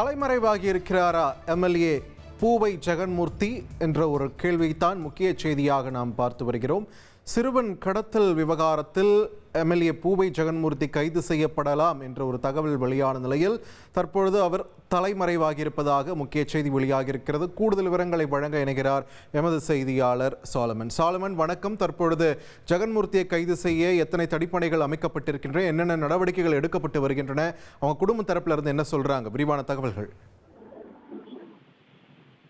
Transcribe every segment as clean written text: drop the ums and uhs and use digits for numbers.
தலைமறைவாகி இருக்கிறாரா எம்எல்ஏ பூவை ஜெகன்மூர்த்தி என்ற ஒரு கேள்வித்தான் முக்கிய செய்தியாக நாம் பார்த்து வருகிறோம். சிறுவன் கடத்தல் விவகாரத்தில் எம்எல்ஏ பூவை ஜெகன்மூர்த்தி கைது செய்யப்படலாம் என்ற ஒரு தகவல் வெளியான நிலையில் தற்பொழுது அவர் தலைமறைவாகியிருப்பதாக முக்கிய செய்தி வெளியாகியிருக்கிறது. கூடுதல் விவரங்களை வழங்க இணைகிறார் எமது செய்தியாளர் சாலமன். வணக்கம். தற்பொழுது ஜெகன்மூர்த்தியை கைது செய்ய எத்தனை தடிப்பணைகள் அமைக்கப்பட்டிருக்கின்றன, என்னென்ன நடவடிக்கைகள் எடுக்கப்பட்டு வருகின்றன, அவங்க குடும்ப தரப்பில் இருந்து என்ன சொல்றாங்க, விரிவான தகவல்கள்.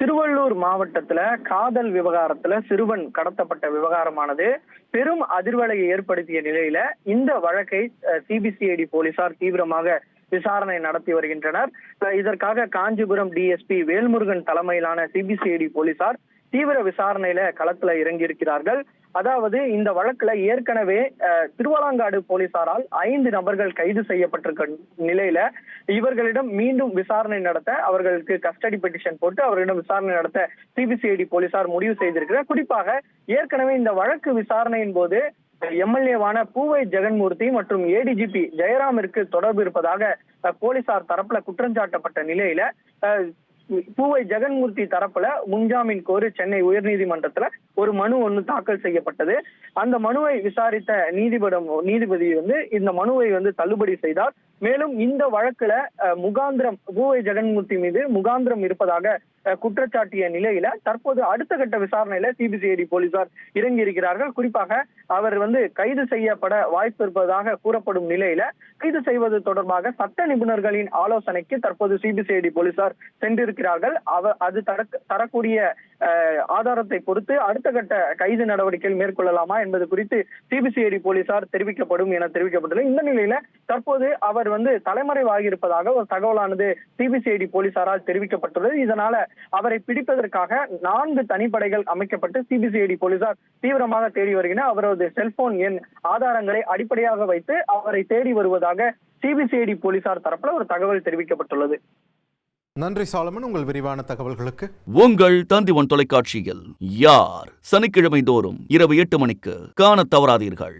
திருவள்ளூர் மாவட்டத்துல காதல் விவகாரத்துல சிறுவன் கடத்தப்பட்ட விவகாரமானது பெரும் அதிர்வலையை ஏற்படுத்திய நிலையில இந்த வழக்கை சிபிசிஐடி போலீசார் தீவிரமாக விசாரணை நடத்தி வருகின்றனர். இதற்காக காஞ்சிபுரம் டிஎஸ்பி வேல்முருகன் தலைமையிலான சிபிசிஐடி போலீசார் தீவிர விசாரணையில களத்துல இறங்கி இருக்கிறார்கள். அதாவது இந்த வழக்குல ஏற்கனவே திருவாலங்காடு போலீசாரால் 5 நபர்கள் கைது செய்யப்பட்டிருக்க நிலையில இவர்களிடம் மீண்டும் விசாரணை நடத்த அவர்களுக்கு கஸ்டடி பெட்டிஷன் போட்டு அவர்களிடம் விசாரணை நடத்த சிபிசிஐடி போலீசார் முடிவு செய்திருக்கிறார். குறிப்பாக ஏற்கனவே இந்த வழக்கு விசாரணையின் போது எம்எல்ஏவான பூவை ஜெகன்மூர்த்தி மற்றும் ஏடிஜிபி ஜெயராமிற்கு தொடர்பு இருப்பதாக போலீசார் தரப்புல குற்றஞ்சாட்டப்பட்ட நிலையில பூவை ஜெகன்மூர்த்தி தரப்புல முன்ஜாமீன் கோரி சென்னை உயர்நீதிமன்றத்துல ஒரு மனு ஒன்று தாக்கல் செய்யப்பட்டது. அந்த மனுவை விசாரித்த நீதிபதி இந்த மனுவை தள்ளுபடி செய்தார். மேலும் இந்த வழக்குல பூவை ஜெகன்மூர்த்தி மீது முகாந்திரம் இருப்பதாக குற்றச்சாட்டிய நிலையில தற்போது அடுத்த கட்ட விசாரணையில சிபிசிஐடி போலீசார் இறங்கி இருக்கிறார்கள். குறிப்பாக அவர் கைது செய்யப்பட வாய்ப்பு இருப்பதாக கூறப்படும் நிலையில கைது செய்வது தொடர்பாக சட்ட நிபுணர்களின் ஆலோசனைக்கு தற்போது சிபிசிஐடி போலீசார் சென்றிருக்கிறார்கள். அது தரக்கூடிய ஆதாரத்தை பொறுத்து அடுத்த கட்ட கைது நடவடிக்கைகள் மேற்கொள்ளலாமா என்பது குறித்து சிபிசிஐடி போலீசார் தெரிவிக்கப்படும் என தெரிவிக்கப்பட்டுள்ளது. இந்த நிலையில தற்போது அவர் தலைமறைவாகி இருப்பதாக ஒரு தகவலானது சிபிசிஐடி போலீசாரால் தெரிவிக்கப்பட்டுள்ளது. இதனால அவரை பிடிப்பதற்காக 4 தனிப்படைகள் அமைக்கப்பட்டு சிபிசிஐடி போலீசார் தீவிரமாக தேடி வருகின்றனர். அவரது செல்போன் எண் ஆதாரங்களை அடிப்படையாக வைத்து அவரை தேடி வருவதாக சிபிசிஐடி போலீசார் தரப்புல ஒரு தகவல் தெரிவிக்கப்பட்டுள்ளது. நன்றி சாலமன், உங்கள் விரிவான தகவல்களுக்கு. உங்கள் தந்தி1 தொலைக்காட்சியில் யார் சனிக்கிழமை தோறும் இரவு 8 மணிக்கு காண தவறாதீர்கள்.